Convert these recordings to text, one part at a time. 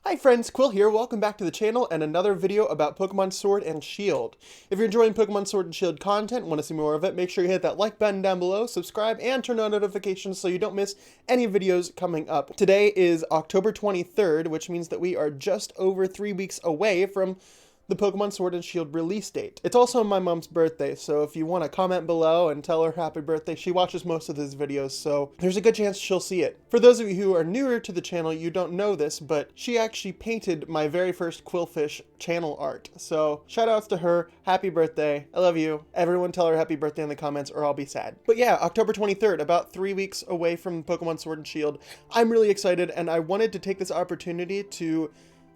Hi friends, Quill here, welcome back to the channel and another video about Pokemon Sword and Shield. If you're enjoying Pokemon Sword and Shield content and want to see more of it, make sure you hit that like button down below, subscribe, and turn on notifications so you don't miss any videos coming up. Today is October 23rd, which means that we are just over 3 weeks away from the Pokemon Sword and Shield release date. It's also my mom's birthday, so if you want to comment below and tell her happy birthday, she watches most of these videos, so there's a good chance she'll see it. For those of you who are newer to the channel, you don't know this, but she actually painted my very first Qwilfish channel art. So shout outs to her, happy birthday, I love you. Everyone tell her happy birthday in the comments or I'll be sad. But yeah, October 23rd, about 3 weeks away from Pokemon Sword and Shield. I'm really excited and I wanted to take this opportunity to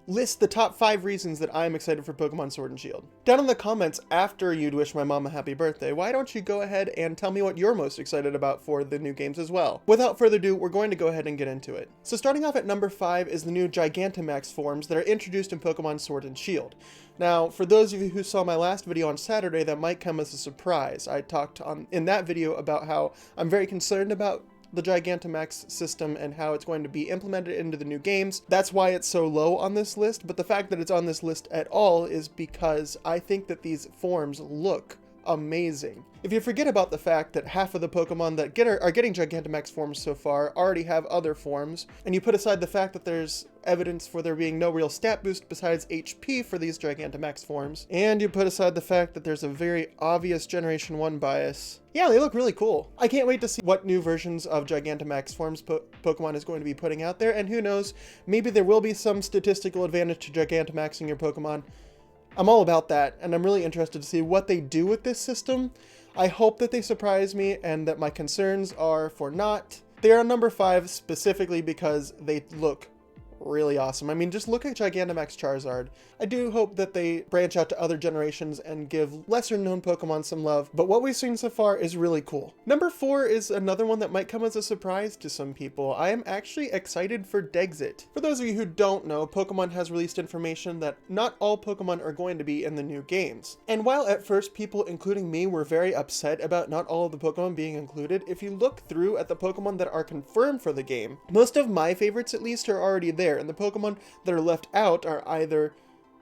list the top 5 reasons that I'm excited for Pokemon Sword and Shield. Down in the comments after you'd wish my mom a happy birthday, why don't you go ahead and tell me what you're most excited about for the new games as well. Without further ado, we're going to go ahead and get into it. So starting off at number 5 is the new Gigantamax forms that are introduced in Pokemon Sword and Shield. Now, for those of you who saw my last video on Saturday, that might come as a surprise. I talked in that video about how I'm very concerned about the Gigantamax system and how it's going to be implemented into the new games. That's why it's so low on this list, but the fact that it's on this list at all is because I think that these forms look amazing. If you forget about the fact that half of the Pokemon that are getting Gigantamax forms so far already have other forms, and you put aside the fact that there's evidence for there being no real stat boost besides HP for these Gigantamax forms, and you put aside the fact that there's a very obvious Generation 1 bias, yeah, they look really cool. I can't wait to see what new versions of Gigantamax forms Pokemon is going to be putting out there, and who knows, maybe there will be some statistical advantage to Gigantamaxing your Pokemon. I'm all about that, and I'm really interested to see what they do with this system. I hope that they surprise me and that my concerns are for naught. They are number 5 specifically because they look really awesome. I mean, just look at Gigantamax Charizard. I do hope that they branch out to other generations and give lesser known Pokemon some love, but what we've seen so far is really cool. Number 4 is another one that might come as a surprise to some people. I am actually excited for Dexit. For those of you who don't know, Pokemon has released information that not all Pokemon are going to be in the new games. And while at first people, including me, were very upset about not all of the Pokemon being included, if you look through at the Pokemon that are confirmed for the game, most of my favorites at least are already there, and the Pokemon that are left out are either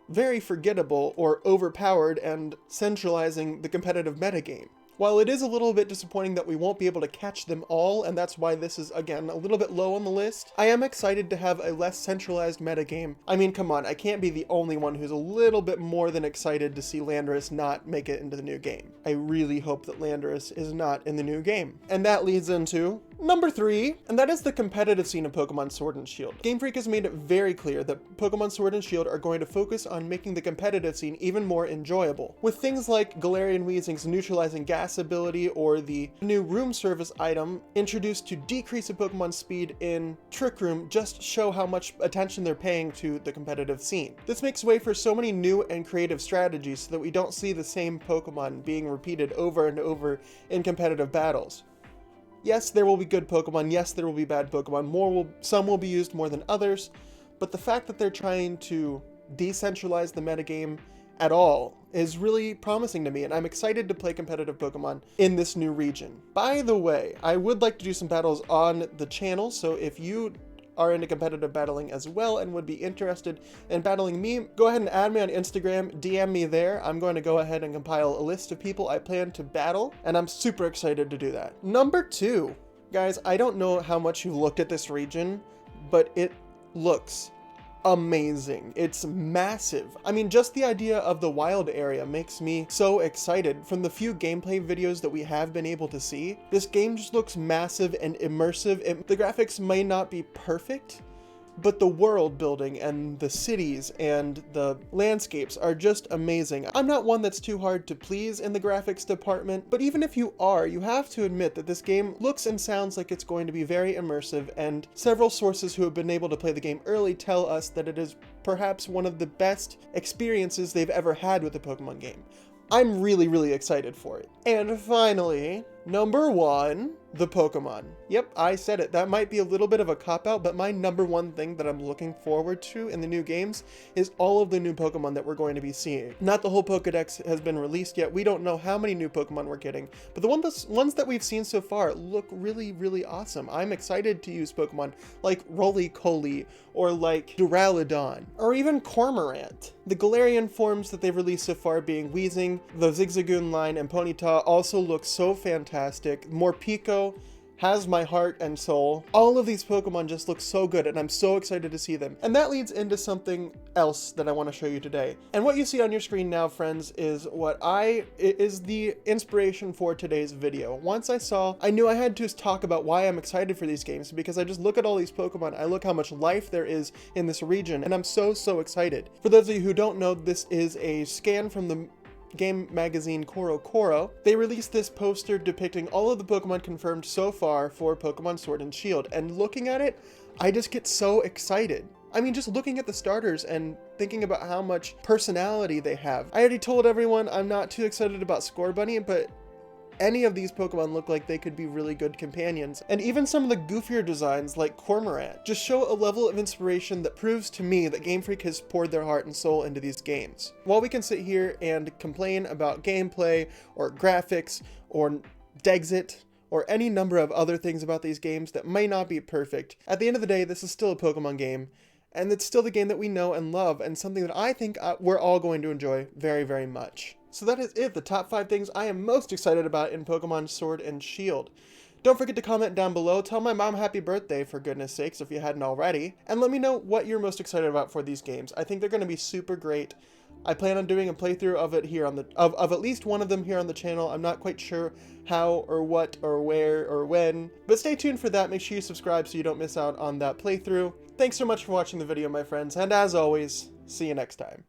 very forgettable or overpowered and centralizing the competitive metagame. While it is a little bit disappointing that we won't be able to catch them all, and that's why this is, again, a little bit low on the list, I am excited to have a less centralized metagame. I mean, come on, I can't be the only one who's a little bit more than excited to see Landorus not make it into the new game. I really hope that Landorus is not in the new game. And that leads into number 3, and that is the competitive scene of Pokemon Sword and Shield. Game Freak has made it very clear that Pokemon Sword and Shield are going to focus on making the competitive scene even more enjoyable, with things like Galarian Weezing's neutralizing gas ability or the new room service item introduced to decrease a Pokemon's speed in Trick Room just show how much attention they're paying to the competitive scene. This makes way for so many new and creative strategies so that we don't see the same Pokemon being repeated over and over in competitive battles. Yes, there will be good Pokemon, yes, there will be bad Pokemon, some will be used more than others, but the fact that they're trying to decentralize the metagame at all is really promising to me, and I'm excited to play competitive Pokemon in this new region. By the way, I would like to do some battles on the channel, so if you are into competitive battling as well and would be interested in battling me, go ahead and add me on Instagram, DM me there. I'm going to go ahead and compile a list of people I plan to battle, and I'm super excited to do that. Number 2, guys, I don't know how much you've looked at this region, but it looks amazing. It's massive. I mean, just the idea of the wild area makes me so excited. From the few gameplay videos that we have been able to see, this game just looks massive and immersive. The graphics may not be perfect, but the world building and the cities and the landscapes are just amazing. I'm not one that's too hard to please in the graphics department, but even if you are, you have to admit that this game looks and sounds like it's going to be very immersive, and several sources who have been able to play the game early tell us that it is perhaps one of the best experiences they've ever had with a Pokemon game. I'm really, really excited for it. And finally, number 1, the Pokemon. Yep, I said it. That might be a little bit of a cop-out, but my number one thing that I'm looking forward to in the new games is all of the new Pokemon that we're going to be seeing. Not the whole Pokedex has been released yet. We don't know how many new Pokemon we're getting, but the ones that we've seen so far look really, really awesome. I'm excited to use Pokemon like Roly-Poly or like Duraludon or even Cormorant. The Galarian forms that they've released so far being Weezing, the Zigzagoon line, and Ponyta also look so fantastic. Morpeko has my heart and soul. All of these Pokemon just look so good and I'm so excited to see them. And that leads into something else that I want to show you today. And what you see on your screen now, friends, is is the inspiration for today's video. Once I knew I had to talk about why I'm excited for these games, because I just look at all these Pokemon, I look how much life there is in this region, and I'm so excited. For those of you who don't know, this is a scan from the game magazine Koro. They released this poster depicting all of the Pokemon confirmed so far for Pokemon Sword and Shield, and looking at it, I just get so excited. I mean, just looking at the starters and thinking about how much personality they have. I already told everyone I'm not too excited about Scorbunny, but any of these Pokemon look like they could be really good companions. And even some of the goofier designs like Cormorant just show a level of inspiration that proves to me that Game Freak has poured their heart and soul into these games. While we can sit here and complain about gameplay or graphics or Dexit or any number of other things about these games that may not be perfect, at the end of the day, this is still a Pokemon game, and it's still the game that we know and love, and something that I think we're all going to enjoy very, very much. So that is it, the top 5 things I am most excited about in Pokemon Sword and Shield. Don't forget to comment down below, tell my mom happy birthday for goodness sakes if you hadn't already, and let me know what you're most excited about for these games. I think they're going to be super great. I plan on doing a playthrough of it here on of at least one of them here on the channel. I'm not quite sure how or what or where or when, but stay tuned for that. Make sure you subscribe so you don't miss out on that playthrough. Thanks so much for watching the video, my friends, and as always, see you next time.